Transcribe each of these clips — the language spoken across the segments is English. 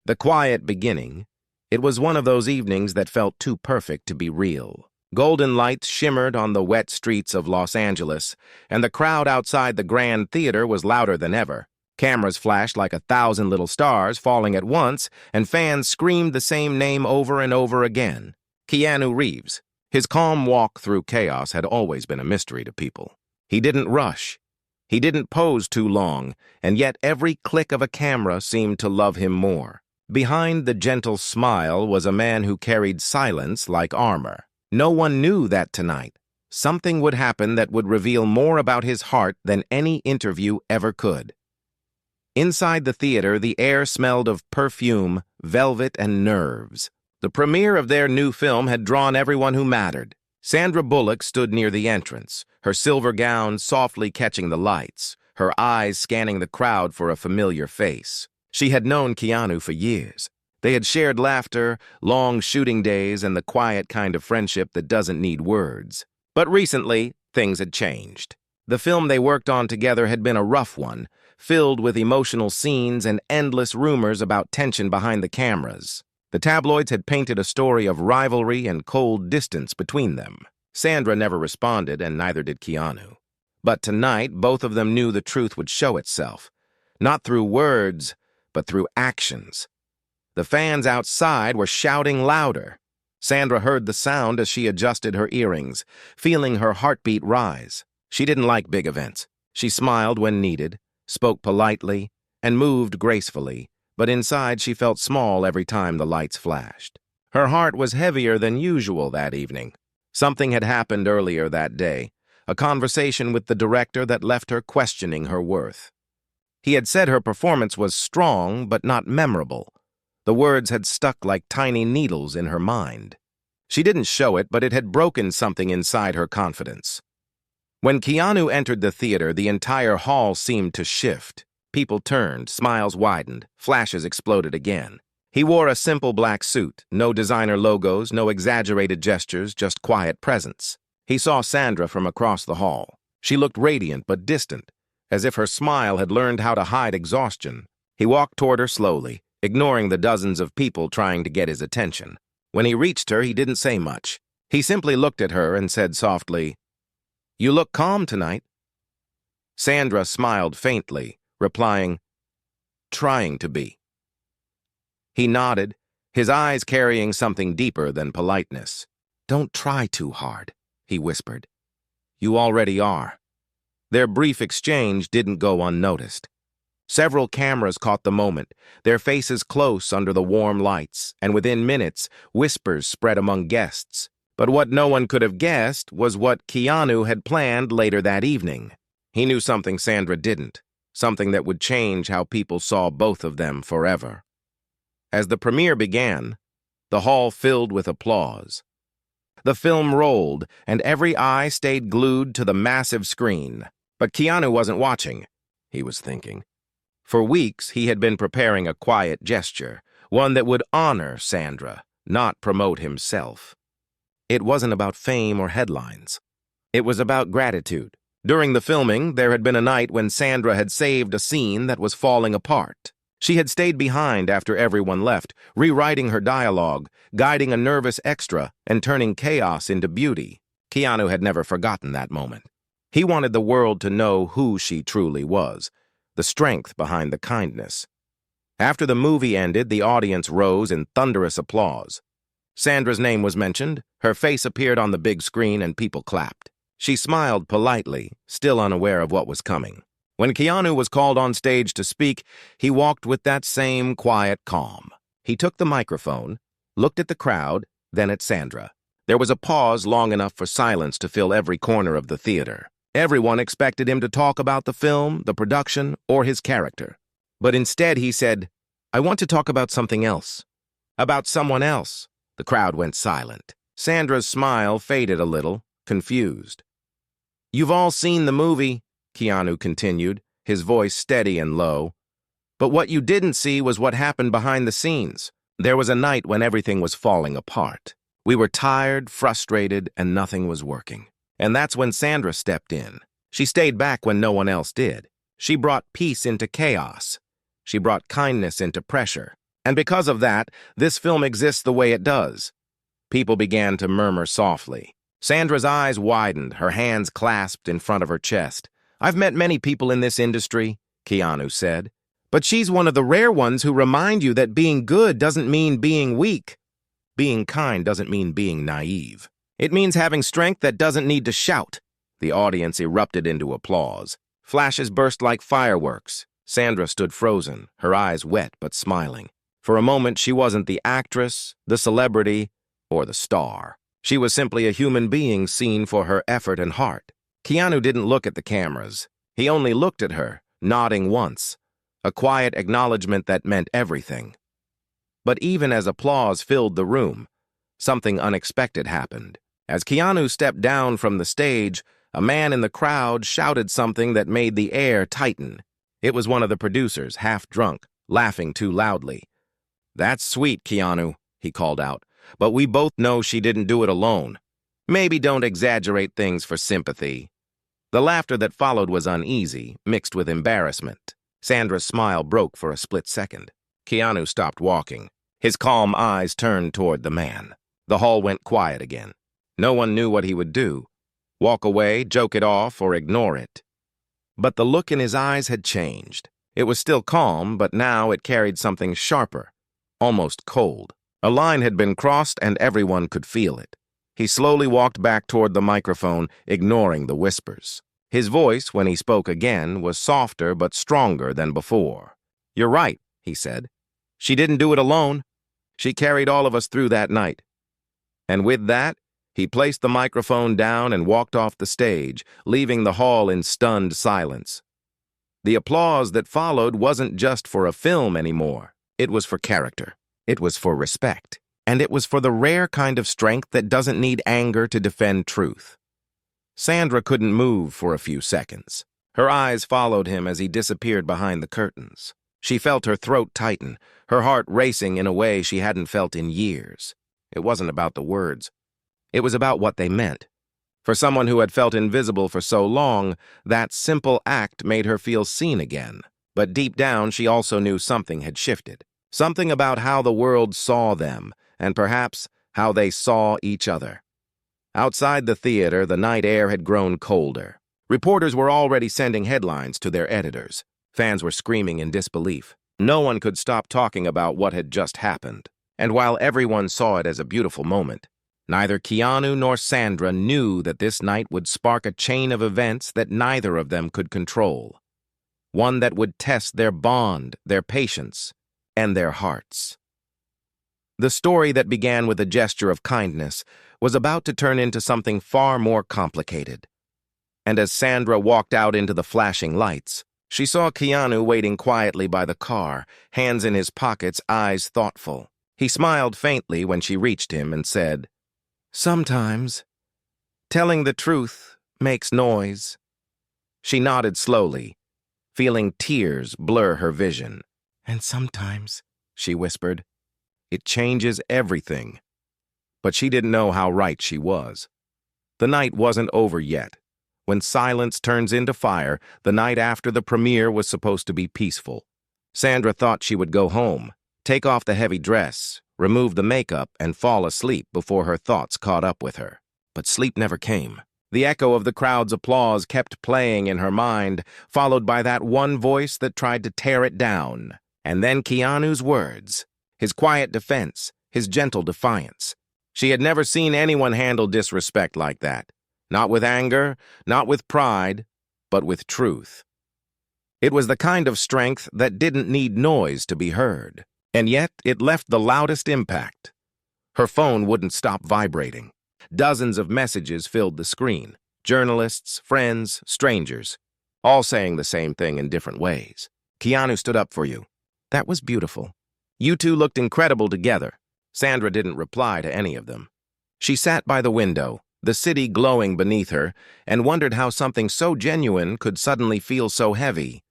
The quiet beginning. It was one of those evenings that felt too perfect to be real. Golden lights shimmered on the wet streets of Los Angeles, and the crowd outside the Grand Theater was louder than ever. Cameras flashed like 1,000 little stars falling at once, and fans screamed the same name over and over again. Keanu Reeves. His calm walk through chaos had always been a mystery to people. He didn't rush. He didn't pose too long, and yet every click of a camera seemed to love him more. Behind the gentle smile was a man who carried silence like armor. No one knew that tonight something would happen that would reveal more about his heart than any interview ever could. Inside the theater, the air smelled of perfume, velvet, and nerves. The premiere of their new film had drawn everyone who mattered. Sandra Bullock stood near the entrance, her silver gown softly catching the lights, her eyes scanning the crowd for a familiar face. She had known Keanu for years. They had shared laughter, long shooting days, and the quiet kind of friendship that doesn't need words. But recently, things had changed. The film they worked on together had been a rough one, filled with emotional scenes and endless rumors about tension behind the cameras. The tabloids had painted a story of rivalry and cold distance between them. Sandra never responded, and neither did Keanu. But tonight, both of them knew the truth would show itself, not through words, but through actions. The fans outside were shouting louder. Sandra heard the sound as she adjusted her earrings, feeling her heartbeat rise. She didn't like big events. She smiled when needed, spoke politely, and moved gracefully, but inside she felt small every time the lights flashed. Her heart was heavier than usual that evening. Something had happened earlier that day, a conversation with the director that left her questioning her worth. He had said her performance was strong but not memorable. The words had stuck like tiny needles in her mind. She didn't show it, but it had broken something inside her confidence. When Keanu entered the theater, the entire hall seemed to shift. People turned, smiles widened, flashes exploded again. He wore a simple black suit, no designer logos, no exaggerated gestures, just quiet presence. He saw Sandra from across the hall. She looked radiant but distant, as if her smile had learned how to hide exhaustion. He walked toward her slowly, ignoring the dozens of people trying to get his attention. When he reached her, he didn't say much. He simply looked at her and said softly, "You look calm tonight." Sandra smiled faintly, replying, "Trying to be." He nodded, his eyes carrying something deeper than politeness. "Don't try too hard," he whispered. "You already are." Their brief exchange didn't go unnoticed. Several cameras caught the moment, their faces close under the warm lights, and within minutes, whispers spread among guests. But what no one could have guessed was what Keanu had planned later that evening. He knew something Sandra didn't, something that would change how people saw both of them forever. As the premiere began, the hall filled with applause. The film rolled, and every eye stayed glued to the massive screen. But Keanu wasn't watching. He was thinking. For weeks, he had been preparing a quiet gesture, one that would honor Sandra, not promote himself. It wasn't about fame or headlines. It was about gratitude. During the filming, there had been a night when Sandra had saved a scene that was falling apart. She had stayed behind after everyone left, rewriting her dialogue, guiding a nervous extra, and turning chaos into beauty. Keanu had never forgotten that moment. He wanted the world to know who she truly was, the strength behind the kindness. After the movie ended, the audience rose in thunderous applause. Sandra's name was mentioned, her face appeared on the big screen, and people clapped. She smiled politely, still unaware of what was coming. When Keanu was called on stage to speak, he walked with that same quiet calm. He took the microphone, looked at the crowd, then at Sandra. There was a pause long enough for silence to fill every corner of the theater. Everyone expected him to talk about the film, the production, or his character. But instead he said, "I want to talk about something else. About someone else." The crowd went silent. Sandra's smile faded a little, confused. "You've all seen the movie," Keanu continued, his voice steady and low. "But what you didn't see was what happened behind the scenes. There was a night when everything was falling apart. We were tired, frustrated, and nothing was working. And that's when Sandra stepped in. She stayed back when no one else did. She brought peace into chaos. She brought kindness into pressure. And because of that, this film exists the way it does. People began to murmur softly. Sandra's eyes widened, her hands clasped in front of her chest. "I've met many people in this industry," Keanu said. "But she's one of the rare ones who remind you that being good doesn't mean being weak. Being kind doesn't mean being naive. It means having strength that doesn't need to shout." The audience erupted into applause. Flashes burst like fireworks. Sandra stood frozen, her eyes wet but smiling. For a moment, she wasn't the actress, the celebrity, or the star. She was simply a human being seen for her effort and heart. Keanu didn't look at the cameras. He only looked at her, nodding once, a quiet acknowledgement that meant everything. But even as applause filled the room, something unexpected happened. As Keanu stepped down from the stage, a man in the crowd shouted something that made the air tighten. It was one of the producers, half drunk, laughing too loudly. "That's sweet, Keanu," he called out, "but we both know she didn't do it alone. Maybe don't exaggerate things for sympathy." The laughter that followed was uneasy, mixed with embarrassment. Sandra's smile broke for a split second. Keanu stopped walking. His calm eyes turned toward the man. The hall went quiet again. No one knew what he would do. Walk away, joke it off, or ignore it. But the look in his eyes had changed. It was still calm, but now it carried something sharper, almost cold. A line had been crossed and everyone could feel it. He slowly walked back toward the microphone, ignoring the whispers. His voice, when he spoke again, was softer but stronger than before. "You're right," he said. "She didn't do it alone. She carried all of us through that night." And with that, he placed the microphone down and walked off the stage, leaving the hall in stunned silence. The applause that followed wasn't just for a film anymore. It was for character. It was for respect. And it was for the rare kind of strength that doesn't need anger to defend truth. Sandra couldn't move for a few seconds. Her eyes followed him as he disappeared behind the curtains. She felt her throat tighten, her heart racing in a way she hadn't felt in years. It wasn't about the words. It was about what they meant. For someone who had felt invisible for so long, that simple act made her feel seen again. But deep down, she also knew something had shifted. Something about how the world saw them, and perhaps how they saw each other. Outside the theater, the night air had grown colder. Reporters were already sending headlines to their editors. Fans were screaming in disbelief. No one could stop talking about what had just happened. And while everyone saw it as a beautiful moment, neither Keanu nor Sandra knew that this night would spark a chain of events that neither of them could control. One that would test their bond, their patience, and their hearts. The story that began with a gesture of kindness was about to turn into something far more complicated. And as Sandra walked out into the flashing lights, she saw Keanu waiting quietly by the car, hands in his pockets, eyes thoughtful. He smiled faintly when she reached him and said, "Sometimes, telling the truth makes noise." She nodded slowly, feeling tears blur her vision. "And sometimes," she whispered, "it changes everything." But she didn't know how right she was. The night wasn't over yet. When silence turns into fire, the night after the premiere was supposed to be peaceful. Sandra thought she would go home, take off the heavy dress, remove the makeup, and fall asleep before her thoughts caught up with her. But sleep never came. The echo of the crowd's applause kept playing in her mind, followed by that one voice that tried to tear it down. And then Keanu's words, his quiet defense, his gentle defiance. She had never seen anyone handle disrespect like that. Not with anger, not with pride, but with truth. It was the kind of strength that didn't need noise to be heard. And yet, it left the loudest impact. Her phone wouldn't stop vibrating. Dozens of messages filled the screen. Journalists, friends, strangers, all saying the same thing in different ways. "Keanu stood up for you. That was beautiful. You two looked incredible together." Sandra didn't reply to any of them. She sat by the window, the city glowing beneath her, and wondered how something so genuine could suddenly feel so heavy.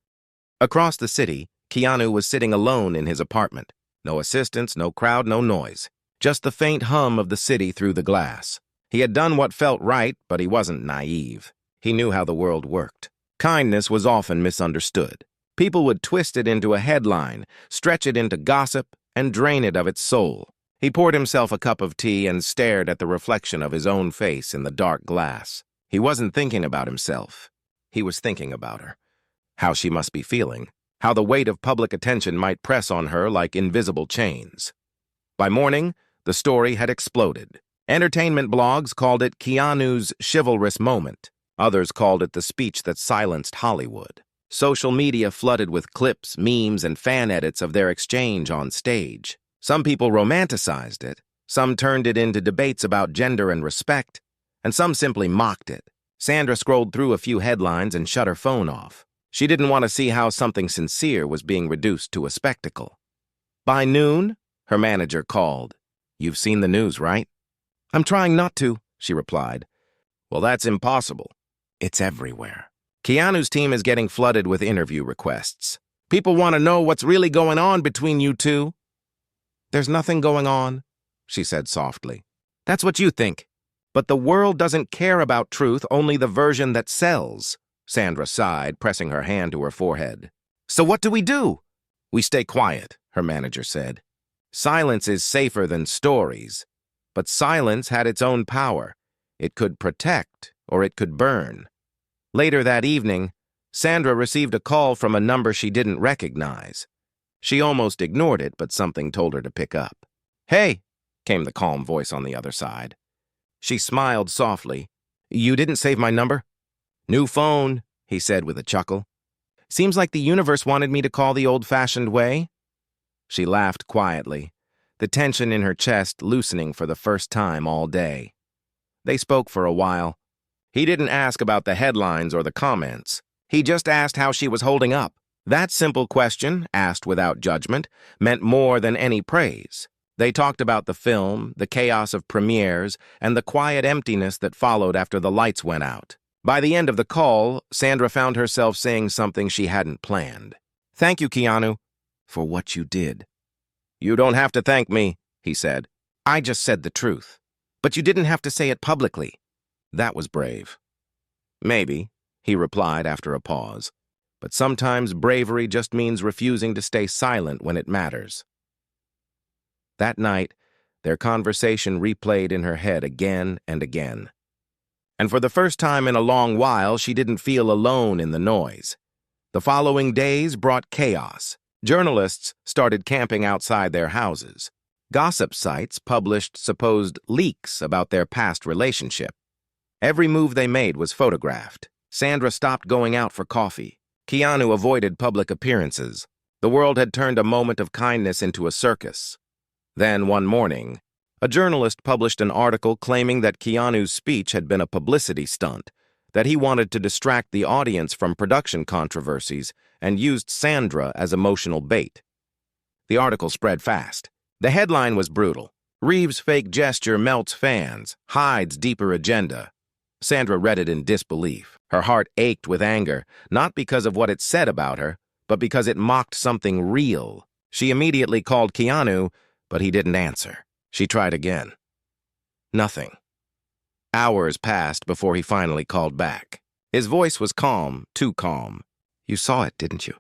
Across the city, Keanu was sitting alone in his apartment. No assistants, no crowd, no noise. Just the faint hum of the city through the glass. He had done what felt right, but he wasn't naive. He knew how the world worked. Kindness was often misunderstood. People would twist it into a headline, stretch it into gossip, and drain it of its soul. He poured himself a cup of tea and stared at the reflection of his own face in the dark glass. He wasn't thinking about himself. He was thinking about her. How she must be feeling. How the weight of public attention might press on her like invisible chains. By morning, the story had exploded. Entertainment blogs called it Keanu's chivalrous moment. Others called it the speech that silenced Hollywood. Social media flooded with clips, memes, and fan edits of their exchange on stage. Some people romanticized it, some turned it into debates about gender and respect, and some simply mocked it. Sandra scrolled through a few headlines and shut her phone off. She didn't want to see how something sincere was being reduced to a spectacle. By noon, her manager called. "You've seen the news, right?" "I'm trying not to," she replied. "Well, that's impossible. It's everywhere." Keanu's team is getting flooded with interview requests. "People want to know what's really going on between you two." "There's nothing going on," she said softly. "That's what you think. But the world doesn't care about truth, only the version that sells." Sandra sighed, pressing her hand to her forehead. "So what do we do?" "We stay quiet," her manager said. "Silence is safer than stories." But silence had its own power. It could protect, or it could burn. Later that evening, Sandra received a call from a number she didn't recognize. She almost ignored it, but something told her to pick up. "Hey," came the calm voice on the other side. She smiled softly. "You didn't save my number?" "New phone," he said with a chuckle. "Seems like the universe wanted me to call the old-fashioned way." She laughed quietly, the tension in her chest loosening for the first time all day. They spoke for a while. He didn't ask about the headlines or the comments. He just asked how she was holding up. That simple question, asked without judgment, meant more than any praise. They talked about the film, the chaos of premieres, and the quiet emptiness that followed after the lights went out. By the end of the call, Sandra found herself saying something she hadn't planned. "Thank you, Keanu, for what you did." "You don't have to thank me," he said. "I just said the truth. But you didn't have to say it publicly." "That was brave." "Maybe," he replied after a pause. "But sometimes bravery just means refusing to stay silent when it matters." That night, their conversation replayed in her head again and again. And for the first time in a long while, she didn't feel alone in the noise. The following days brought chaos. Journalists started camping outside their houses. Gossip sites published supposed leaks about their past relationship. Every move they made was photographed. Sandra stopped going out for coffee. Keanu avoided public appearances. The world had turned a moment of kindness into a circus. Then, one morning, a journalist published an article claiming that Keanu's speech had been a publicity stunt, that he wanted to distract the audience from production controversies and used Sandra as emotional bait. The article spread fast. The headline was brutal. "Reeves' fake gesture melts fans, hides deeper agenda." Sandra read it in disbelief. Her heart ached with anger, not because of what it said about her, but because it mocked something real. She immediately called Keanu, but he didn't answer. She tried again. Nothing. Hours passed before he finally called back. His voice was calm, too calm. "You saw it, didn't you?"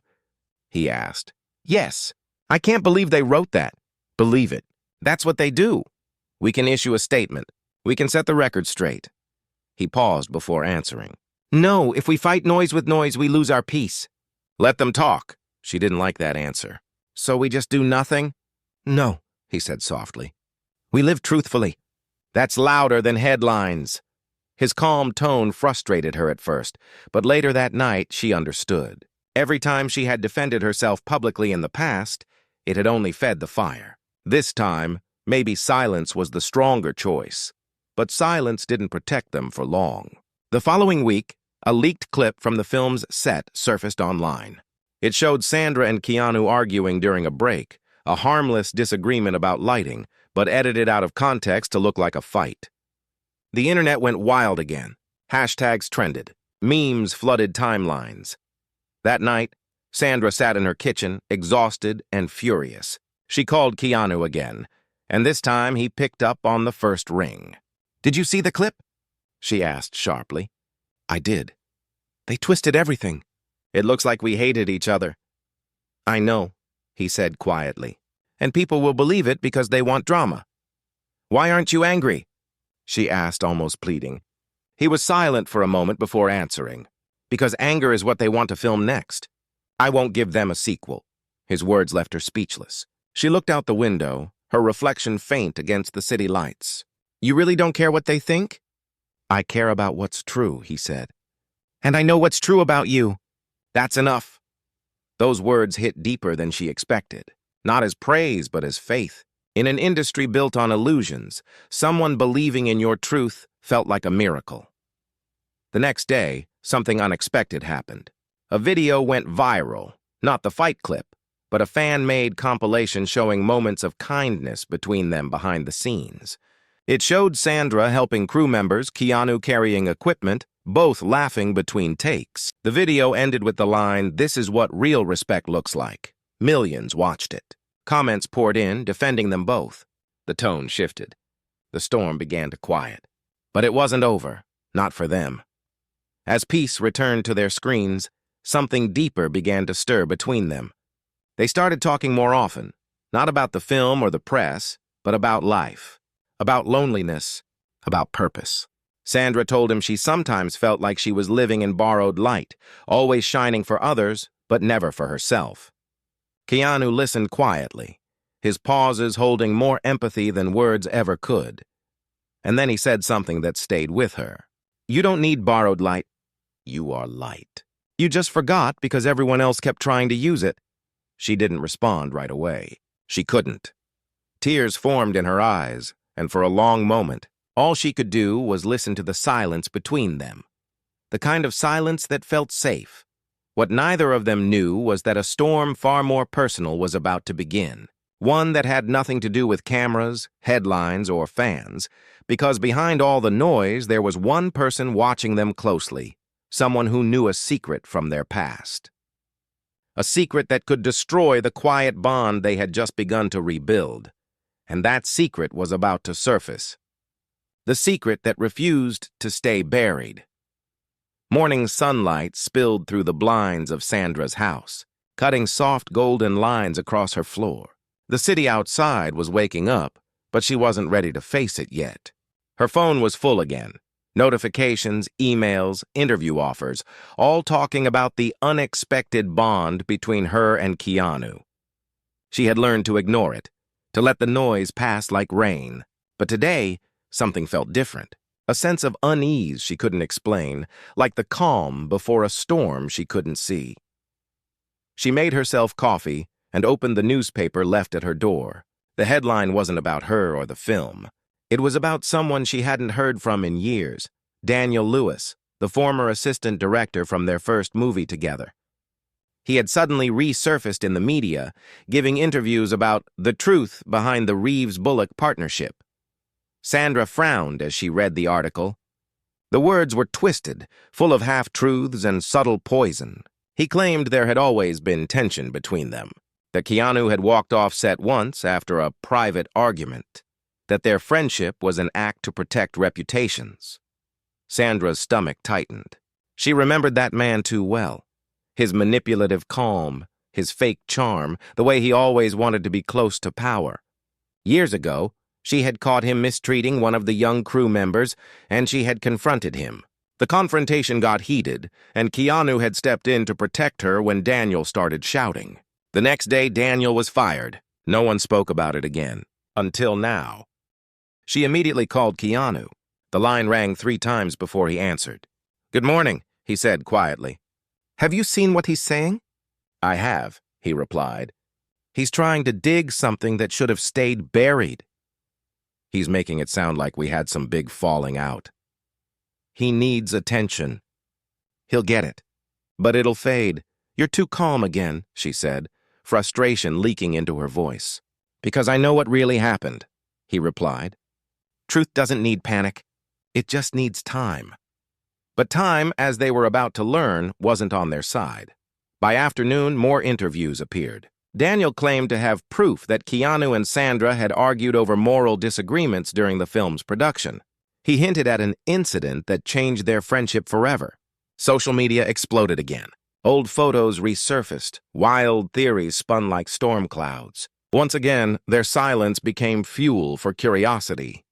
he asked. "Yes. I can't believe they wrote that." "Believe it. That's what they do. We can issue a statement. We can set the record straight." He paused before answering. "No, if we fight noise with noise, we lose our peace." "Let them talk." She didn't like that answer. "So we just do nothing?" "No," he said softly. "We live truthfully." "That's louder than headlines." His calm tone frustrated her at first, but later that night she understood. Every time she had defended herself publicly in the past, it had only fed the fire. This time, maybe silence was the stronger choice. But silence didn't protect them for long. The following week, a leaked clip from the film's set surfaced online. It showed Sandra and Keanu arguing during a break, a harmless disagreement about lighting, but edited out of context to look like a fight. The internet went wild again. Hashtags trended. Memes flooded timelines. That night, Sandra sat in her kitchen, exhausted and furious. She called Keanu again, and this time he picked up on the first ring. "Did you see the clip?" she asked sharply. "I did. They twisted everything. It looks like we hated each other." "I know," he said quietly. and people will believe it because they want drama. Why aren't you angry? She asked, almost pleading. He was silent for a moment before answering. Because anger is what they want to film next. I won't give them a sequel. His words left her speechless. She looked out the window, her reflection faint against the city lights. You really don't care what they think? I care about what's true, he said. And I know what's true about you. That's enough. Those words hit deeper than she expected. Not as praise, but as faith. In an industry built on illusions, someone believing in your truth felt like a miracle. The next day, something unexpected happened. A video went viral, not the fight clip, but a fan-made compilation showing moments of kindness between them behind the scenes. It showed Sandra helping crew members, Keanu carrying equipment, both laughing between takes. The video ended with the line, "This is what real respect looks like." Millions watched it. Comments poured in, defending them both. The tone shifted. The storm began to quiet. But it wasn't over, not for them. As peace returned to their screens, something deeper began to stir between them. They started talking more often, not about the film or the press, but about life, about loneliness, about purpose. Sandra told him she sometimes felt like she was living in borrowed light, always shining for others, but never for herself. Keanu listened quietly, his pauses holding more empathy than words ever could. And then he said something that stayed with her. You don't need borrowed light. You are light. You just forgot because everyone else kept trying to use it. She didn't respond right away. She couldn't. Tears formed in her eyes, and for a long moment, all she could do was listen to the silence between them. The kind of silence that felt safe. What neither of them knew was that a storm far more personal was about to begin. One that had nothing to do with cameras, headlines, or fans, because behind all the noise there was one person watching them closely, someone who knew a secret from their past. A secret that could destroy the quiet bond they had just begun to rebuild. And that secret was about to surface. The secret that refused to stay buried. Morning sunlight spilled through the blinds of Sandra's house, cutting soft golden lines across her floor. The city outside was waking up, but she wasn't ready to face it yet. Her phone was full again. Notifications, emails, interview offers, all talking about the unexpected bond between her and Keanu. She had learned to ignore it, to let the noise pass like rain. But today, something felt different. A sense of unease she couldn't explain, like the calm before a storm she couldn't see. She made herself coffee and opened the newspaper left at her door. The headline wasn't about her or the film. It was about someone she hadn't heard from in years, Daniel Lewis, the former assistant director from their first movie together. He had suddenly resurfaced in the media, giving interviews about the truth behind the Reeves-Bullock partnership. Sandra frowned as she read the article. The words were twisted, full of half-truths and subtle poison. He claimed there had always been tension between them, that Keanu had walked off set once after a private argument, that their friendship was an act to protect reputations. Sandra's stomach tightened. She remembered that man too well. His manipulative calm, his fake charm, the way he always wanted to be close to power. Years ago, she had caught him mistreating one of the young crew members, and she had confronted him. The confrontation got heated, and Keanu had stepped in to protect her when Daniel started shouting. The next day, Daniel was fired. No one spoke about it again. Until now. She immediately called Keanu. The line rang 3 times before he answered. "Good morning," he said quietly. "Have you seen what he's saying?" "I have," he replied. "He's trying to dig something that should have stayed buried. He's making it sound like we had some big falling out. He needs attention. He'll get it. But it'll fade. You're too calm again," she said, frustration leaking into her voice. "Because I know what really happened," he replied. "Truth doesn't need panic. It just needs time." But time, as they were about to learn, wasn't on their side. By afternoon, more interviews appeared. Daniel claimed to have proof that Keanu and Sandra had argued over moral disagreements during the film's production. He hinted at an incident that changed their friendship forever. Social media exploded again. Old photos resurfaced. Wild theories spun like storm clouds. Once again, their silence became fuel for curiosity.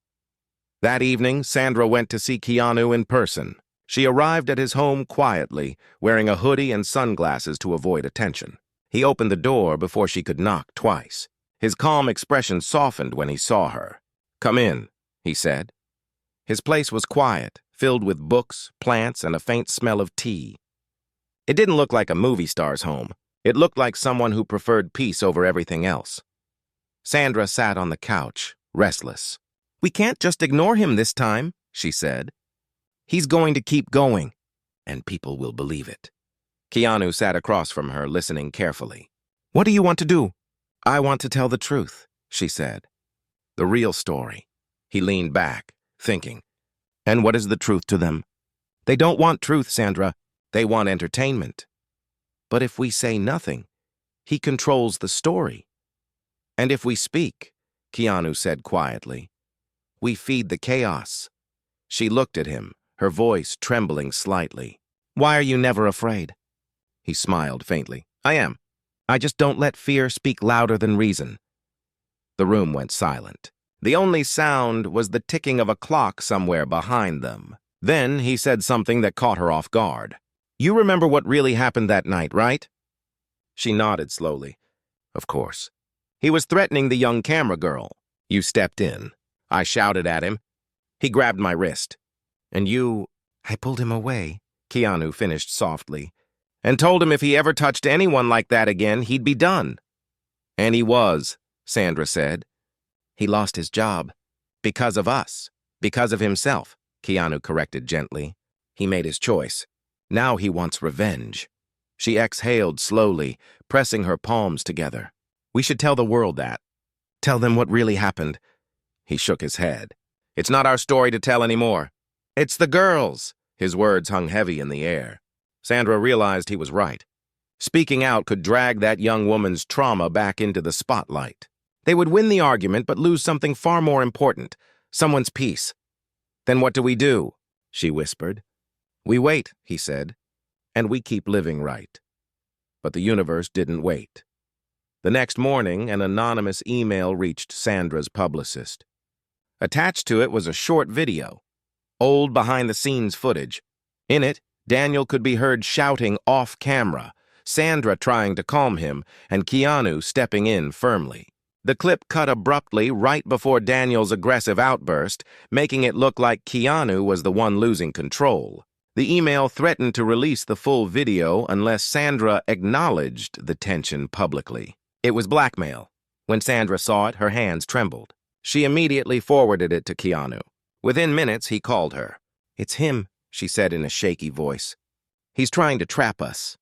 That evening, Sandra went to see Keanu in person. She arrived at his home quietly, wearing a hoodie and sunglasses to avoid attention. He opened the door before she could knock twice. His calm expression softened when he saw her. "Come in," he said. His place was quiet, filled with books, plants, and a faint smell of tea. It didn't look like a movie star's home. It looked like someone who preferred peace over everything else. Sandra sat on the couch, restless. "We can't just ignore him this time," she said. "He's going to keep going, and people will believe it." Keanu sat across from her, listening carefully. "What do you want to do?" "I want to tell the truth," she said. "The real story." He leaned back, thinking. "And what is the truth to them?" "They don't want truth, Sandra. They want entertainment." "But if we say nothing, he controls the story." "And if we speak," Keanu said quietly, "we feed the chaos." She looked at him, her voice trembling slightly. "Why are you never afraid?" He smiled faintly. "I am. I just don't let fear speak louder than reason." The room went silent. The only sound was the ticking of a clock somewhere behind them. Then he said something that caught her off guard. "You remember what really happened that night, right?" She nodded slowly. "Of course. He was threatening the young camera girl. You stepped in. I shouted at him. He grabbed my wrist. And you—" "I pulled him away," Keanu finished softly, "and told him if he ever touched anyone like that again, he'd be done." "And he was," Sandra said. "He lost his job. Because of us. Because of himself," Keanu corrected gently. "He made his choice. Now he wants revenge." She exhaled slowly, pressing her palms together. "We should tell the world that. Tell them what really happened." He shook his head. "It's not our story to tell anymore. It's the girls." His words hung heavy in the air. Sandra realized he was right. Speaking out could drag that young woman's trauma back into the spotlight. They would win the argument but lose something far more important, someone's peace. "Then what do we do?" she whispered. "We wait," he said, "and we keep living right." But the universe didn't wait. The next morning, an anonymous email reached Sandra's publicist. Attached to it was a short video, old behind-the-scenes footage. In it, Daniel could be heard shouting off-camera, Sandra trying to calm him, and Keanu stepping in firmly. The clip cut abruptly right before Daniel's aggressive outburst, making it look like Keanu was the one losing control. The email threatened to release the full video unless Sandra acknowledged the tension publicly. It was blackmail. When Sandra saw it, her hands trembled. She immediately forwarded it to Keanu. Within minutes, he called her. "It's him," she said in a shaky voice. "He's trying to trap us."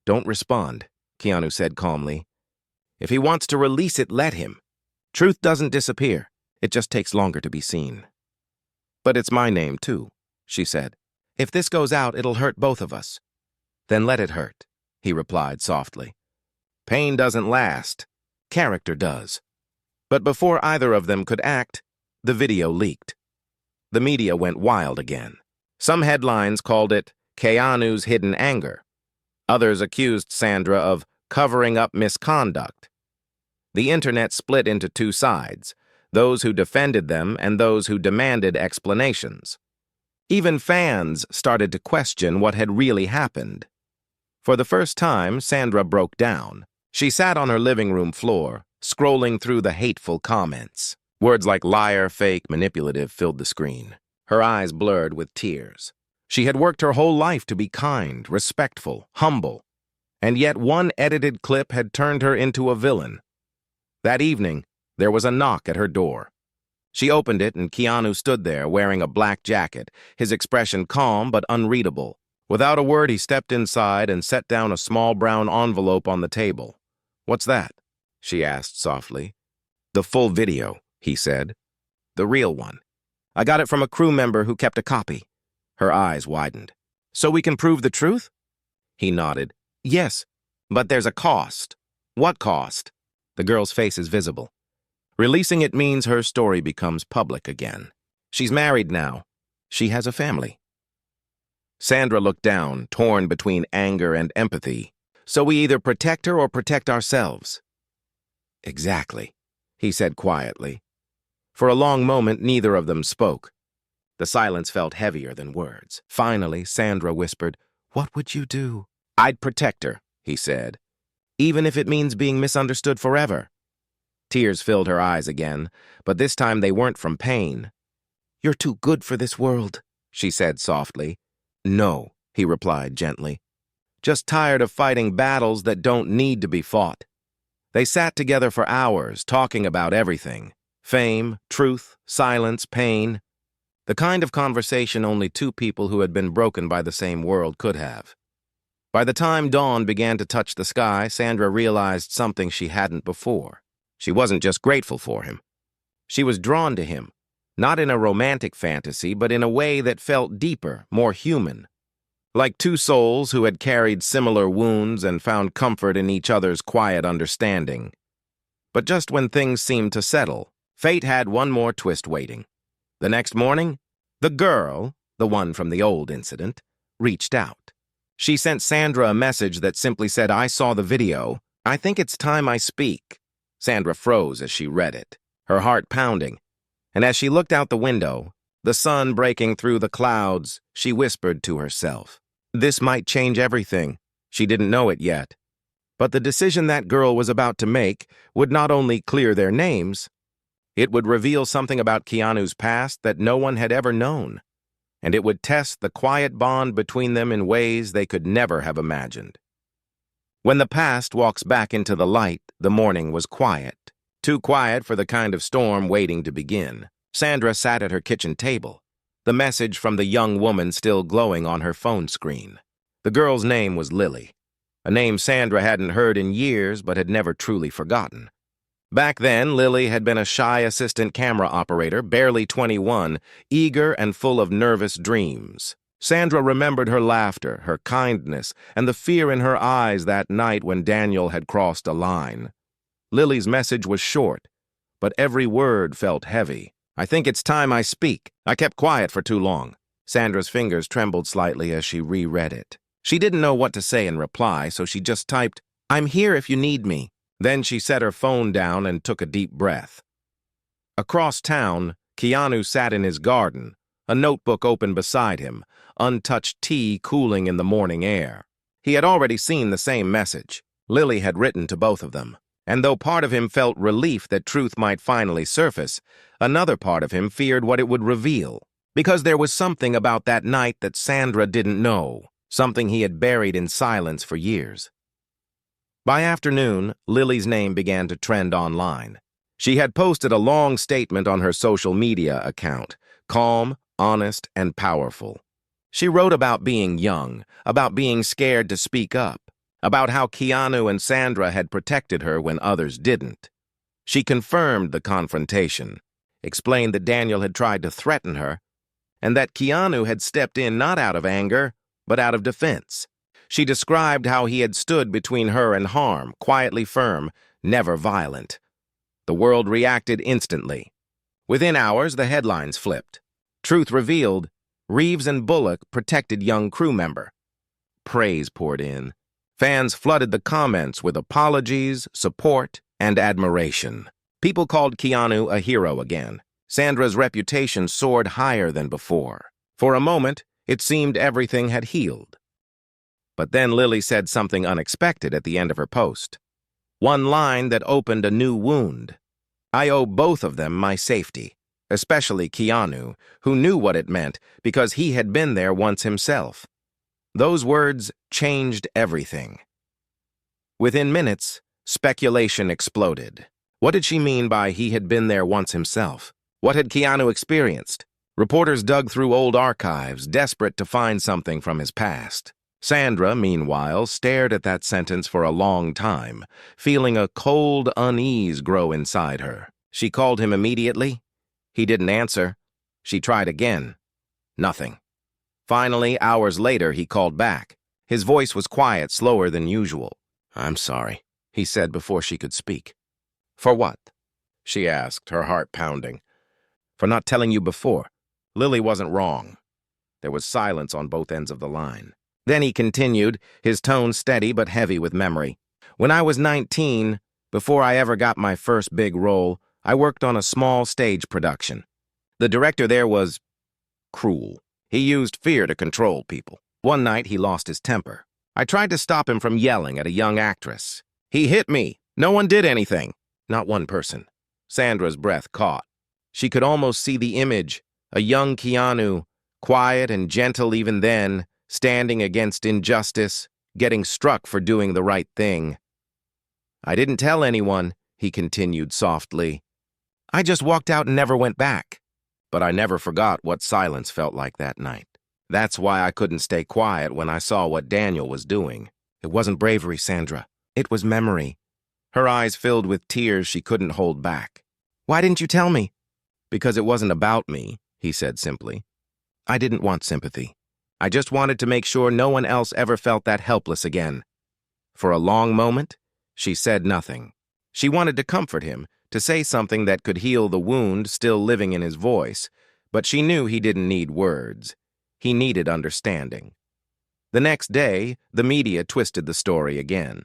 "Don't respond," Keanu said calmly. "If he wants to release it, let him. Truth doesn't disappear. It just takes longer to be seen." "But it's my name, too," she said. "If this goes out, it'll hurt both of us." "Then let it hurt," he replied softly. "Pain doesn't last. Character does." But before either of them could act, the video leaked. The media went wild again. Some headlines called it Keanu's hidden anger. Others accused Sandra of covering up misconduct. The internet split into two sides, those who defended them and those who demanded explanations. Even fans started to question what had really happened. For the first time, Sandra broke down. She sat on her living room floor, scrolling through the hateful comments. Words like liar, fake, manipulative filled the screen. Her eyes blurred with tears. She had worked her whole life to be kind, respectful, humble, and yet one edited clip had turned her into a villain. That evening, there was a knock at her door. She opened it, and Keanu stood there wearing a black jacket, his expression calm but unreadable. Without a word, he stepped inside and set down a small brown envelope on the table. "What's that?" she asked softly. "The full video," he said. "The real one. I got it from a crew member who kept a copy." Her eyes widened. "So we can prove the truth?" He nodded. "Yes, but there's a cost." "What cost?" The girl's face is visible. "Releasing it means her story becomes public again. She's married now. She has a family." Sandra looked down, torn between anger and empathy. "So we either protect her or protect ourselves." Exactly, he said quietly. For a long moment, neither of them spoke. The silence felt heavier than words. Finally, Sandra whispered, "What would you do?" "I'd protect her," he said, "even if it means being misunderstood forever." Tears filled her eyes again, but this time they weren't from pain. "You're too good for this world," she said softly. "No," he replied gently. "Just tired of fighting battles that don't need to be fought." They sat together for hours, talking about everything. Fame, truth, silence, pain. The kind of conversation only two people who had been broken by the same world could have. By the time dawn began to touch the sky, Sandra realized something she hadn't before. She wasn't just grateful for him. She was drawn to him, not in a romantic fantasy, but in a way that felt deeper, more human. Like two souls who had carried similar wounds and found comfort in each other's quiet understanding. But just when things seemed to settle, fate had one more twist waiting. The next morning, the girl, the one from the old incident, reached out. She sent Sandra a message that simply said, "I saw the video. I think it's time I speak." Sandra froze as she read it, her heart pounding. And as she looked out the window, the sun breaking through the clouds, she whispered to herself, "This might change everything." She didn't know it yet. But the decision that girl was about to make would not only clear their names, it would reveal something about Keanu's past that no one had ever known, and it would test the quiet bond between them in ways they could never have imagined. When the past walks back into the light, the morning was quiet. Too quiet for the kind of storm waiting to begin. Sandra sat at her kitchen table, the message from the young woman still glowing on her phone screen. The girl's name was Lily, a name Sandra hadn't heard in years but had never truly forgotten. Back then, Lily had been a shy assistant camera operator, barely 21, eager and full of nervous dreams. Sandra remembered her laughter, her kindness, and the fear in her eyes that night when Daniel had crossed a line. Lily's message was short, but every word felt heavy. "I think it's time I speak. I kept quiet for too long." Sandra's fingers trembled slightly as she reread it. She didn't know what to say in reply, so she just typed, "I'm here if you need me." Then she set her phone down and took a deep breath. Across town, Keanu sat in his garden, a notebook open beside him, untouched tea cooling in the morning air. He had already seen the same message. Lily had written to both of them. And though part of him felt relief that truth might finally surface, another part of him feared what it would reveal. Because there was something about that night that Sandra didn't know, something he had buried in silence for years. By afternoon, Lily's name began to trend online. She had posted a long statement on her social media account, calm, honest, and powerful. She wrote about being young, about being scared to speak up, about how Keanu and Sandra had protected her when others didn't. She confirmed the confrontation, explained that Daniel had tried to threaten her, and that Keanu had stepped in not out of anger, but out of defense. She described how he had stood between her and harm, quietly firm, never violent. The world reacted instantly. Within hours, the headlines flipped. Truth revealed, Reeves and Bullock protected young crew member. Praise poured in. Fans flooded the comments with apologies, support, and admiration. People called Keanu a hero again. Sandra's reputation soared higher than before. For a moment, it seemed everything had healed. But then Lily said something unexpected at the end of her post. One line that opened a new wound. "I owe both of them my safety, especially Keanu, who knew what it meant because he had been there once himself." Those words changed everything. Within minutes, speculation exploded. What did she mean by he had been there once himself? What had Keanu experienced? Reporters dug through old archives, desperate to find something from his past. Sandra, meanwhile, stared at that sentence for a long time, feeling a cold unease grow inside her. She called him immediately. He didn't answer. She tried again. Nothing. Finally, hours later, he called back. His voice was quiet, slower than usual. "I'm sorry," he said before she could speak. "For what?" she asked, her heart pounding. "For not telling you before." Lily wasn't wrong. There was silence on both ends of the line. Then he continued, his tone steady but heavy with memory. "When I was 19, Before I ever got my first big role, I worked on a small stage production. The director there was cruel. He used fear to control people. One night, he lost his temper. I tried to stop him from yelling at a young actress. He hit me. No one did anything. Not one person. Sandra's breath caught. She could almost see the image, a young Keanu, quiet and gentle even then, standing against injustice, getting struck for doing the right thing. I didn't tell anyone, he continued softly. I just walked out and never went back. But I never forgot what silence felt like that night. That's why I couldn't stay quiet when I saw what Daniel was doing. It wasn't bravery, Sandra. It was memory. Her eyes filled with tears she couldn't hold back. Why didn't you tell me? Because it wasn't about me, he said simply. I didn't want sympathy. I just wanted to make sure no one else ever felt that helpless again. For a long moment, she said nothing. She wanted to comfort him, to say something that could heal the wound still living in his voice, but she knew he didn't need words. He needed understanding. The next day, the media twisted the story again.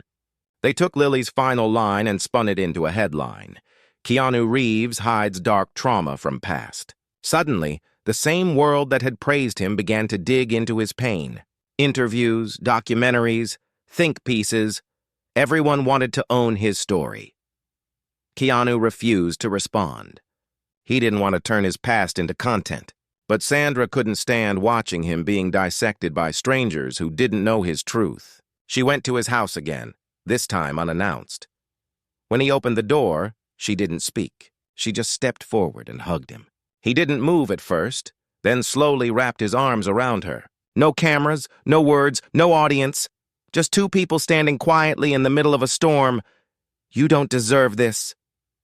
They took Lily's final line and spun it into a headline. Keanu Reeves hides dark trauma from past. Suddenly, the same world that had praised him began to dig into his pain. Interviews, documentaries, think pieces. Everyone wanted to own his story. Keanu refused to respond. He didn't want to turn his past into content. But Sandra couldn't stand watching him being dissected by strangers who didn't know his truth. She went to his house again, this time unannounced. When he opened the door, she didn't speak. She just stepped forward and hugged him. He didn't move at first, then slowly wrapped his arms around her. No cameras, no words, no audience. Just two people standing quietly in the middle of a storm. You don't deserve this,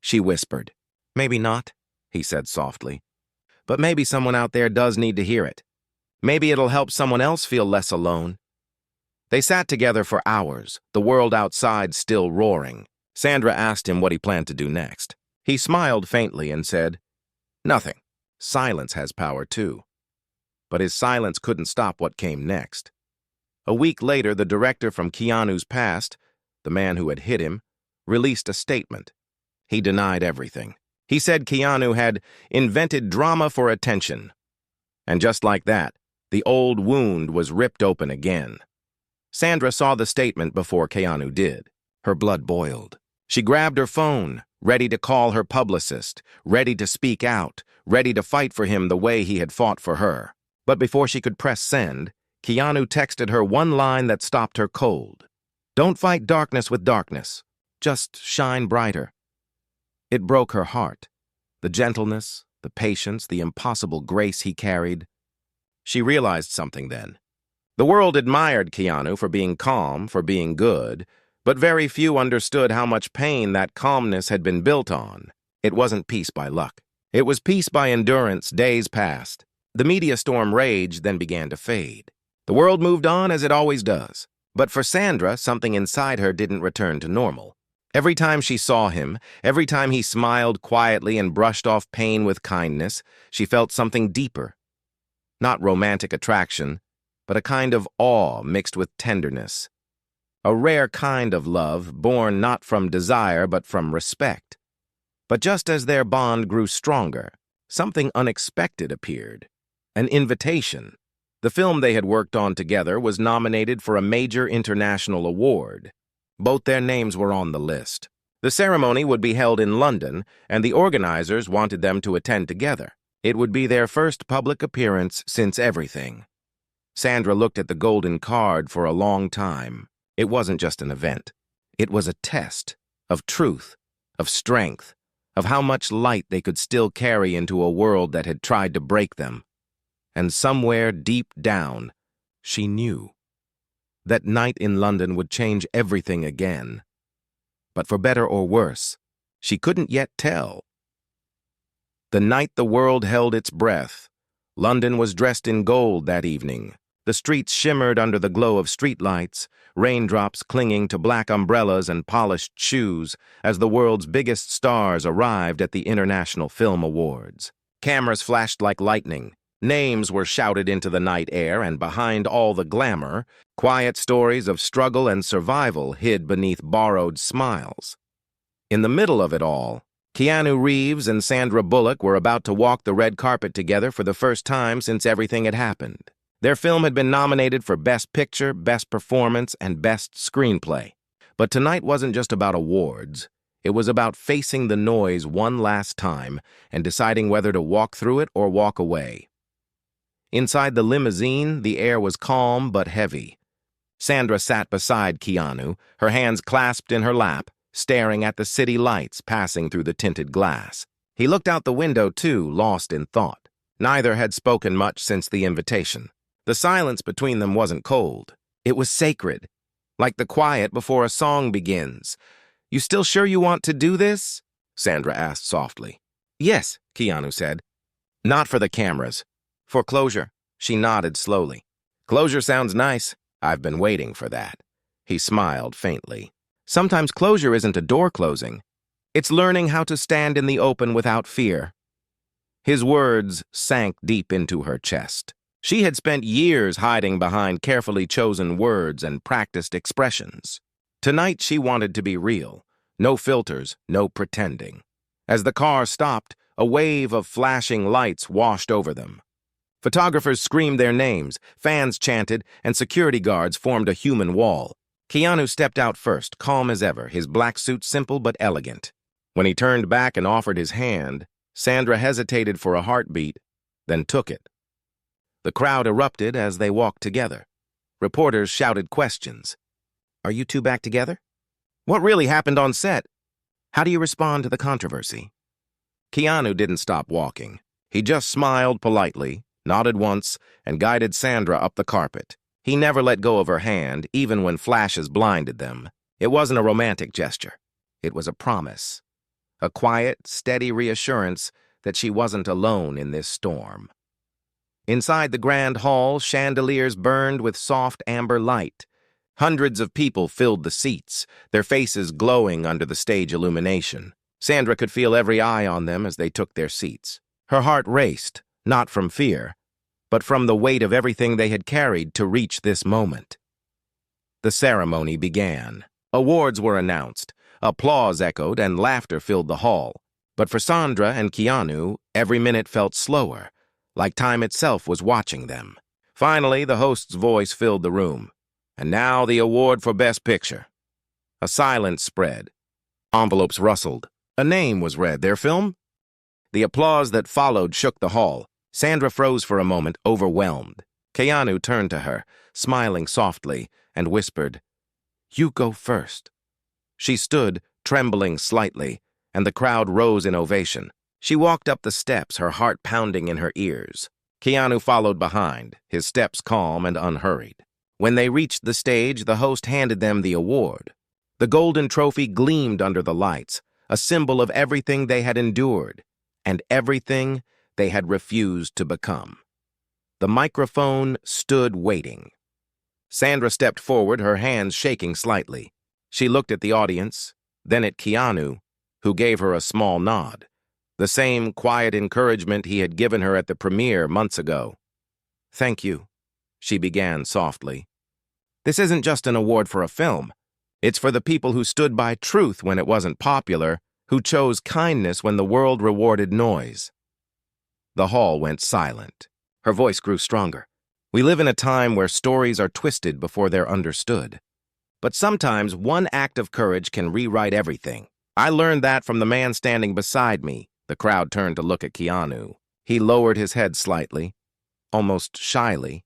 she whispered. Maybe not, he said softly. But maybe someone out there does need to hear it. Maybe it'll help someone else feel less alone. They sat together for hours, the world outside still roaring. Sandra asked him what he planned to do next. He smiled faintly and said, Nothing. Silence has power too. But his silence couldn't stop what came next. A week later, the director from Keanu's past, the man who had hit him, released a statement. He denied everything. He said Keanu had invented drama for attention. And just like that, the old wound was ripped open again. Sandra saw the statement before Keanu did. Her blood boiled. She grabbed her phone, ready to call her publicist, ready to speak out, ready to fight for him the way he had fought for her. But before she could press send, Keanu texted her one line that stopped her cold. Don't fight darkness with darkness. Just shine brighter. It broke her heart. The gentleness, the patience, the impossible grace he carried. She realized something then. The world admired Keanu for being calm, for being good, but very few understood how much pain that calmness had been built on. It wasn't peace by luck. It was peace by endurance. Days passed. The media storm raged, then began to fade. The world moved on as it always does. But for Sandra, something inside her didn't return to normal. Every time she saw him, every time he smiled quietly and brushed off pain with kindness, she felt something deeper. Not romantic attraction, but a kind of awe mixed with tenderness. A rare kind of love, born not from desire but from respect. But just as their bond grew stronger, something unexpected appeared. An invitation. The film they had worked on together was nominated for a major international award. Both their names were on the list. The ceremony would be held in London, and the organizers wanted them to attend together. It would be their first public appearance since everything. Sandra looked at the golden card for a long time. It wasn't just an event. It was a test of truth, of strength, of how much light they could still carry into a world that had tried to break them. And somewhere deep down, she knew. That night in London would change everything again. But for better or worse, she couldn't yet tell. The night the world held its breath, London was dressed in gold that evening. The streets shimmered under the glow of streetlights, raindrops clinging to black umbrellas and polished shoes as the world's biggest stars arrived at the International Film Awards. Cameras flashed like lightning. Names were shouted into the night air, and behind all the glamour, quiet stories of struggle and survival hid beneath borrowed smiles. In the middle of it all, Keanu Reeves and Sandra Bullock were about to walk the red carpet together for the first time since everything had happened. Their film had been nominated for Best Picture, Best Performance, and Best Screenplay. But tonight wasn't just about awards. It was about facing the noise one last time and deciding whether to walk through it or walk away. Inside the limousine, the air was calm but heavy. Sandra sat beside Keanu, her hands clasped in her lap, staring at the city lights passing through the tinted glass. He looked out the window, too, lost in thought. Neither had spoken much since the invitation. The silence between them wasn't cold. It was sacred, like the quiet before a song begins. "You still sure you want to do this?" Sandra asked softly. "Yes," Keanu said. "Not for the cameras. For closure." She nodded slowly. "Closure sounds nice. I've been waiting for that." He smiled faintly. "Sometimes closure isn't a door closing. It's learning how to stand in the open without fear." His words sank deep into her chest. She had spent years hiding behind carefully chosen words and practiced expressions. Tonight she wanted to be real. No filters, no pretending. As the car stopped, a wave of flashing lights washed over them. Photographers screamed their names, fans chanted, and security guards formed a human wall. Keanu stepped out first, calm as ever, his black suit simple but elegant. When he turned back and offered his hand, Sandra hesitated for a heartbeat, then took it. The crowd erupted as they walked together. Reporters shouted questions. "Are you two back together? What really happened on set? How do you respond to the controversy?" Keanu didn't stop walking. He just smiled politely, nodded once, and guided Sandra up the carpet. He never let go of her hand, even when flashes blinded them. It wasn't a romantic gesture. It was a promise. A quiet, steady reassurance that she wasn't alone in this storm. Inside the grand hall, chandeliers burned with soft amber light. Hundreds of people filled the seats, their faces glowing under the stage illumination. Sandra could feel every eye on them as they took their seats. Her heart raced, not from fear, but from the weight of everything they had carried to reach this moment. The ceremony began. Awards were announced, applause echoed, and laughter filled the hall. But for Sandra and Keanu, every minute felt slower, like time itself was watching them. Finally, the host's voice filled the room. "And now the award for Best Picture." A silence spread. Envelopes rustled. A name was read. Their film? The applause that followed shook the hall. Sandra froze for a moment, overwhelmed. Keanu turned to her, smiling softly, and whispered, "You go first." She stood, trembling slightly, and the crowd rose in ovation. She walked up the steps, her heart pounding in her ears. Keanu followed behind, his steps calm and unhurried. When they reached the stage, the host handed them the award. The golden trophy gleamed under the lights, a symbol of everything they had endured, and everything they had refused to become. The microphone stood waiting. Sandra stepped forward, her hands shaking slightly. She looked at the audience, then at Keanu, who gave her a small nod. The same quiet encouragement he had given her at the premiere months ago. "Thank you," she began softly. "This isn't just an award for a film. It's for the people who stood by truth when it wasn't popular, who chose kindness when the world rewarded noise." The hall went silent. Her voice grew stronger. "We live in a time where stories are twisted before they're understood. But sometimes one act of courage can rewrite everything. I learned that from the man standing beside me." The crowd turned to look at Keanu. He lowered his head slightly, almost shyly.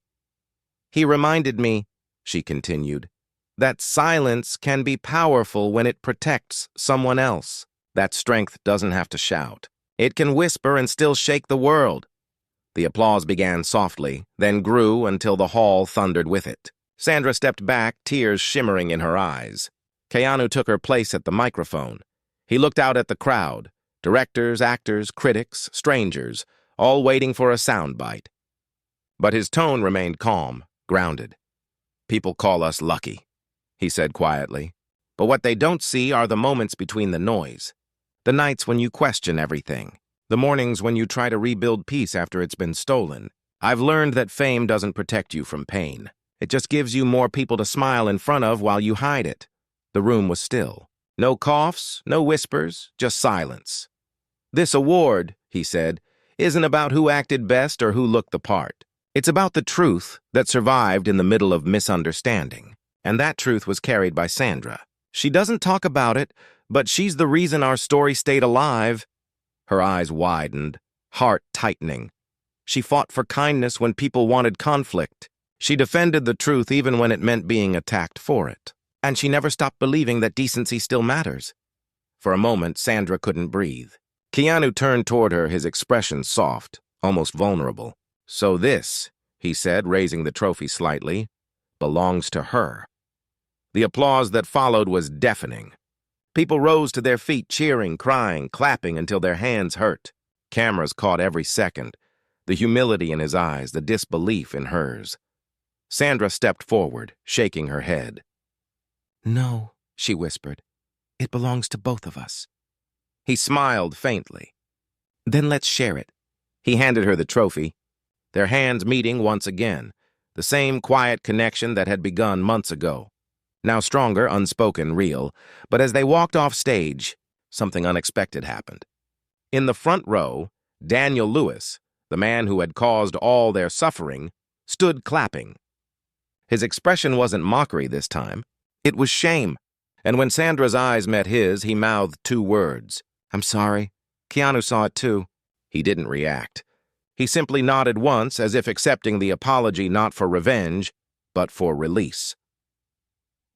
"He reminded me," she continued, "that silence can be powerful when it protects someone else. That strength doesn't have to shout. It can whisper and still shake the world." The applause began softly, then grew until the hall thundered with it. Sandra stepped back, tears shimmering in her eyes. Keanu took her place at the microphone. He looked out at the crowd. Directors, actors, critics, strangers, all waiting for a soundbite. But his tone remained calm, grounded. "People call us lucky," he said quietly. "But what they don't see are the moments between the noise. The nights when you question everything. The mornings when you try to rebuild peace after it's been stolen. I've learned that fame doesn't protect you from pain. It just gives you more people to smile in front of while you hide it." The room was still. No coughs, no whispers, just silence. "This award," he said, "isn't about who acted best or who looked the part. It's about the truth that survived in the middle of misunderstanding. And that truth was carried by Sandra. She doesn't talk about it, but she's the reason our story stayed alive." Her eyes widened, heart tightening. She fought for kindness when people wanted conflict. She defended the truth even when it meant being attacked for it. And she never stopped believing that decency still matters. For a moment, Sandra couldn't breathe. Keanu turned toward her, his expression soft, almost vulnerable. "So this," he said, raising the trophy slightly, "belongs to her." The applause that followed was deafening. People rose to their feet, cheering, crying, clapping until their hands hurt. Cameras caught every second, the humility in his eyes, the disbelief in hers. Sandra stepped forward, shaking her head. "No," she whispered. "It belongs to both of us." He smiled faintly. "Then let's share it." He handed her the trophy, their hands meeting once again, the same quiet connection that had begun months ago. Now stronger, unspoken, real, but as they walked off stage, something unexpected happened. In the front row, Daniel Lewis, the man who had caused all their suffering, stood clapping. His expression wasn't mockery this time. It was shame, and when Sandra's eyes met his, he mouthed two words. "I'm sorry. Keanu saw it too." He didn't react. He simply nodded once, as if accepting the apology not for revenge, but for release.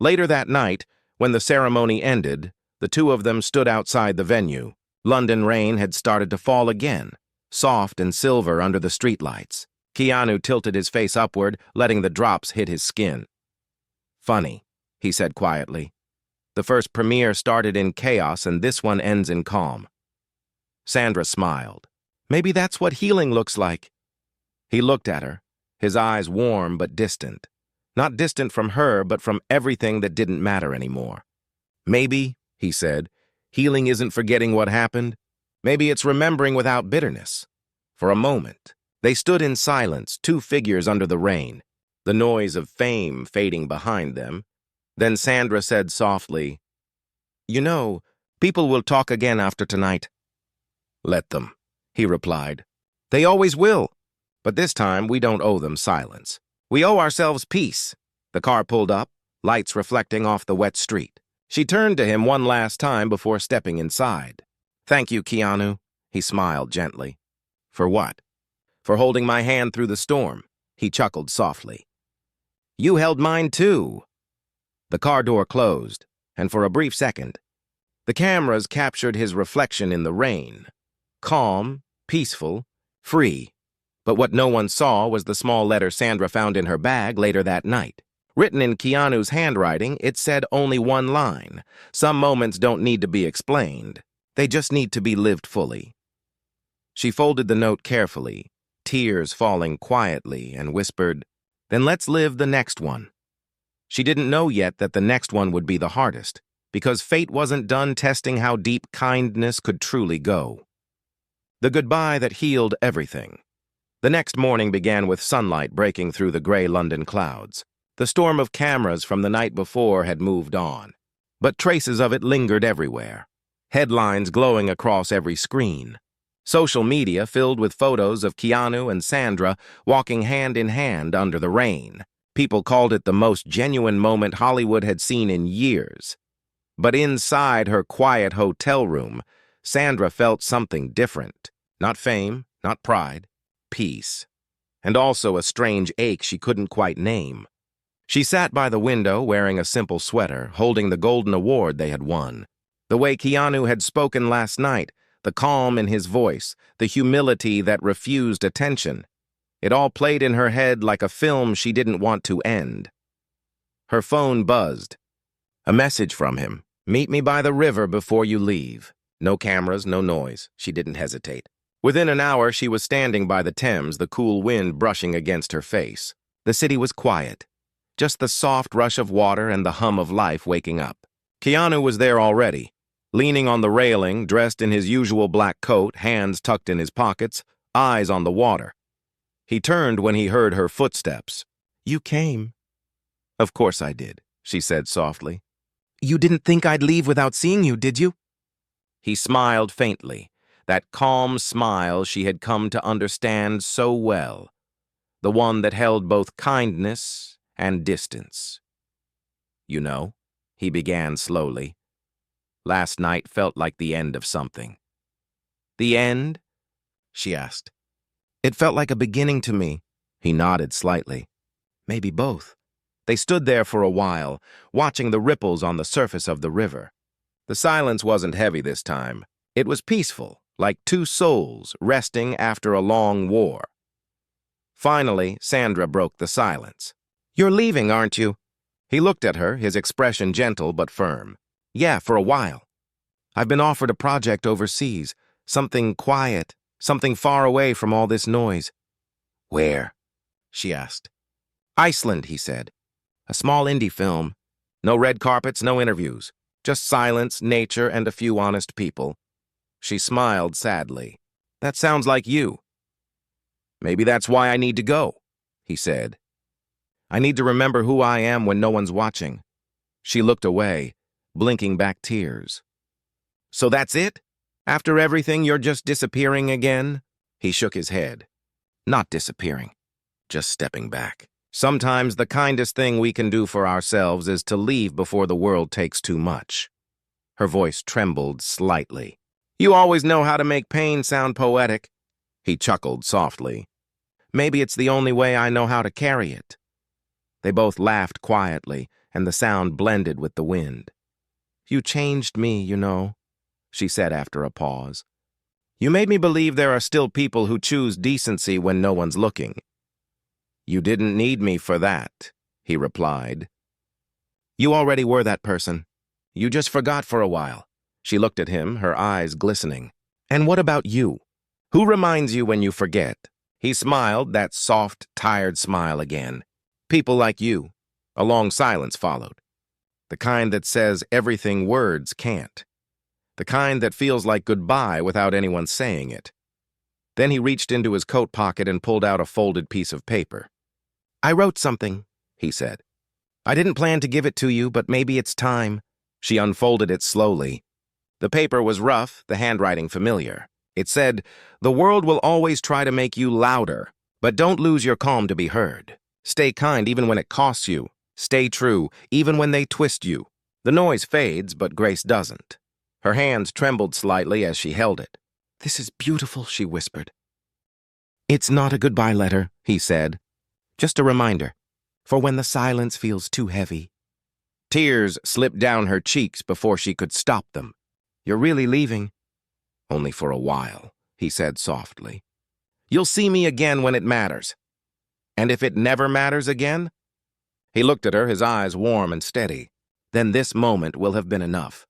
Later that night, when the ceremony ended, the two of them stood outside the venue. London rain had started to fall again, soft and silver under the streetlights. Keanu tilted his face upward, letting the drops hit his skin. "Funny," he said quietly. "The first premiere started in chaos, and this one ends in calm." Sandra smiled. "Maybe that's what healing looks like." He looked at her, his eyes warm but distant. Not distant from her, but from everything that didn't matter anymore. "Maybe," he said, "healing isn't forgetting what happened. Maybe it's remembering without bitterness." For a moment, they stood in silence, two figures under the rain, the noise of fame fading behind them. Then Sandra said softly, "You know, people will talk again after tonight." "Let them," he replied. "They always will. But this time, we don't owe them silence. We owe ourselves peace." The car pulled up, lights reflecting off the wet street. She turned to him one last time before stepping inside. "Thank you, Keanu," he smiled gently. "For what?" "For holding my hand through the storm." He chuckled softly. "You held mine too." The car door closed, and for a brief second, the cameras captured his reflection in the rain. Calm, peaceful, free. But what no one saw was the small letter Sandra found in her bag later that night. Written in Keanu's handwriting, it said only one line. Some moments don't need to be explained. They just need to be lived fully. She folded the note carefully, tears falling quietly, and whispered, "Then let's live the next one." She didn't know yet that the next one would be the hardest, because fate wasn't done testing how deep kindness could truly go. The goodbye that healed everything. The next morning began with sunlight breaking through the gray London clouds. The storm of cameras from the night before had moved on, but traces of it lingered everywhere. Headlines glowing across every screen. Social media filled with photos of Keanu and Sandra walking hand in hand under the rain. People called it the most genuine moment Hollywood had seen in years. But inside her quiet hotel room, Sandra felt something different. Not fame, not pride. Peace, and also a strange ache she couldn't quite name. She sat by the window wearing a simple sweater, holding the golden award they had won. The way Keanu had spoken last night, the calm in his voice, the humility that refused attention. It all played in her head like a film she didn't want to end. Her phone buzzed. A message from him. "Meet me by the river before you leave." No cameras, no noise. She didn't hesitate. Within an hour, she was standing by the Thames, the cool wind brushing against her face. The city was quiet, just the soft rush of water and the hum of life waking up. Keanu was there already, leaning on the railing, dressed in his usual black coat, hands tucked in his pockets, eyes on the water. He turned when he heard her footsteps. "You came." "Of course I did," she said softly. You didn't think I'd leave without seeing you, did you? He smiled faintly, that calm smile she had come to understand so well, the one that held both kindness and distance. You know, he began slowly. Last night felt like the end of something. The end? She asked. It felt like a beginning to me. He nodded slightly. Maybe both. They stood there for a while, watching the ripples on the surface of the river. The silence wasn't heavy this time. It was peaceful, like two souls resting after a long war. Finally, Sandra broke the silence. You're leaving, aren't you? He looked at her, his expression gentle but firm. Yeah, for a while. I've been offered a project overseas, something quiet, something far away from all this noise. Where? She asked. Iceland, he said. A small indie film. No red carpets, no interviews. Just silence, nature, and a few honest people. She smiled sadly. That sounds like you. Maybe that's why I need to go, he said. I need to remember who I am when no one's watching. She looked away, blinking back tears. So that's it? After everything, you're just disappearing again? He shook his head. Not disappearing, just stepping back. Sometimes the kindest thing we can do for ourselves is to leave before the world takes too much. Her voice trembled slightly. You always know how to make pain sound poetic. He chuckled softly. Maybe it's the only way I know how to carry it. They both laughed quietly, and the sound blended with the wind. You changed me, you know, she said after a pause. You made me believe there are still people who choose decency when no one's looking. You didn't need me for that, he replied. You already were that person. You just forgot for a while. She looked at him, her eyes glistening. And what about you? Who reminds you when you forget? He smiled, that soft, tired smile again. People like you. A long silence followed. The kind that says everything words can't. The kind that feels like goodbye without anyone saying it. Then he reached into his coat pocket and pulled out a folded piece of paper. I wrote something, he said. I didn't plan to give it to you, but maybe it's time. She unfolded it slowly. The paper was rough, the handwriting familiar. It said, the world will always try to make you louder, but don't lose your calm to be heard. Stay kind even when it costs you. Stay true even when they twist you. The noise fades, but Grace doesn't. Her hands trembled slightly as she held it. This is beautiful, she whispered. It's not a goodbye letter, he said. Just a reminder, for when the silence feels too heavy. Tears slipped down her cheeks before she could stop them. You're really leaving? Only for a while, he said softly. You'll see me again when it matters. And if it never matters again? He looked at her, his eyes warm and steady. Then this moment will have been enough.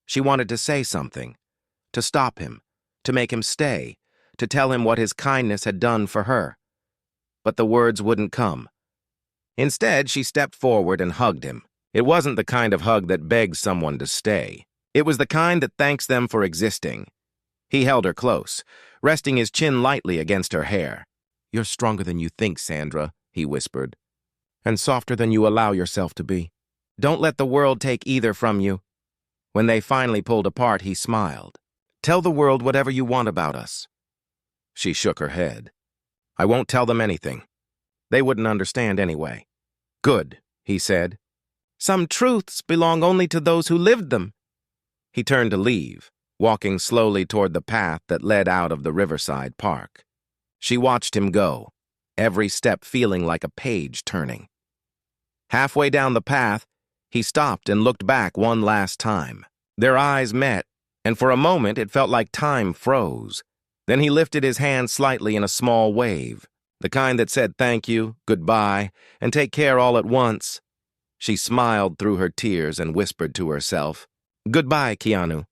She wanted to say something, to stop him, to make him stay, to tell him what his kindness had done for her. But the words wouldn't come. Instead, she stepped forward and hugged him. It wasn't the kind of hug that begs someone to stay. It was the kind that thanks them for existing. He held her close, resting his chin lightly against her hair. You're stronger than you think, Sandra, he whispered, and softer than you allow yourself to be. Don't let the world take either from you. When they finally pulled apart, he smiled. Tell the world whatever you want about us. She shook her head. I won't tell them anything. They wouldn't understand anyway. Good, he said. Some truths belong only to those who lived them. He turned to leave, walking slowly toward the path that led out of the riverside park. She watched him go, every step feeling like a page turning. Halfway down the path, he stopped and looked back one last time. Their eyes met, and for a moment it felt like time froze. Then he lifted his hand slightly in a small wave, the kind that said thank you, goodbye, and take care all at once. She smiled through her tears and whispered to herself, Goodbye, Keanu.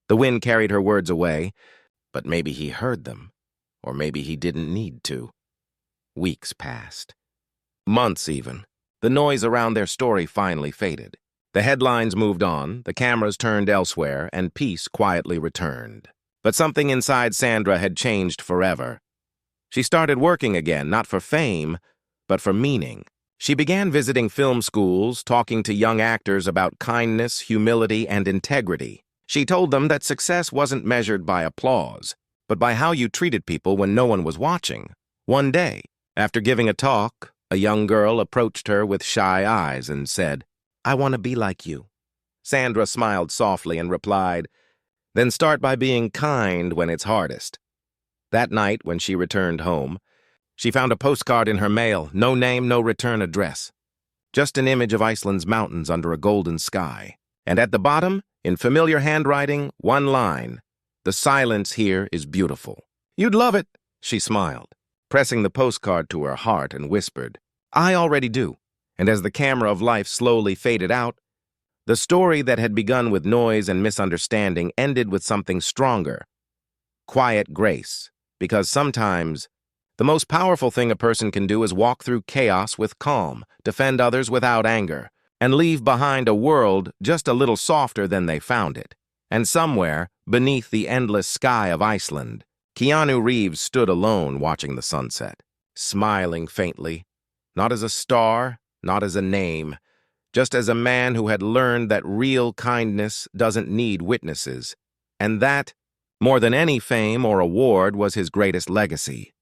The wind carried her words away, but maybe he heard them, or maybe he didn't need to. Weeks passed. Months even. The noise around their story finally faded. The headlines moved on, the cameras turned elsewhere, and peace quietly returned. But something inside Sandra had changed forever. She started working again, not for fame, but for meaning. She began visiting film schools, talking to young actors about kindness, humility, and integrity. She told them that success wasn't measured by applause, but by how you treated people when no one was watching. One day, after giving a talk, a young girl approached her with shy eyes and said, "I want to be like you." Sandra smiled softly and replied, "Then start by being kind when it's hardest." That night, when she returned home, she found a postcard in her mail, no name, no return address. Just an image of Iceland's mountains under a golden sky. And at the bottom, in familiar handwriting, one line, "The silence here is beautiful." "You'd love it," she smiled, pressing the postcard to her heart and whispered, "I already do." And as the camera of life slowly faded out, the story that had begun with noise and misunderstanding ended with something stronger. Quiet grace. Because sometimes, the most powerful thing a person can do is walk through chaos with calm, defend others without anger, and leave behind a world just a little softer than they found it. And somewhere, beneath the endless sky of Iceland, Keanu Reeves stood alone watching the sunset, smiling faintly, not as a star, not as a name, just as a man who had learned that real kindness doesn't need witnesses, and that, more than any fame or award, was his greatest legacy.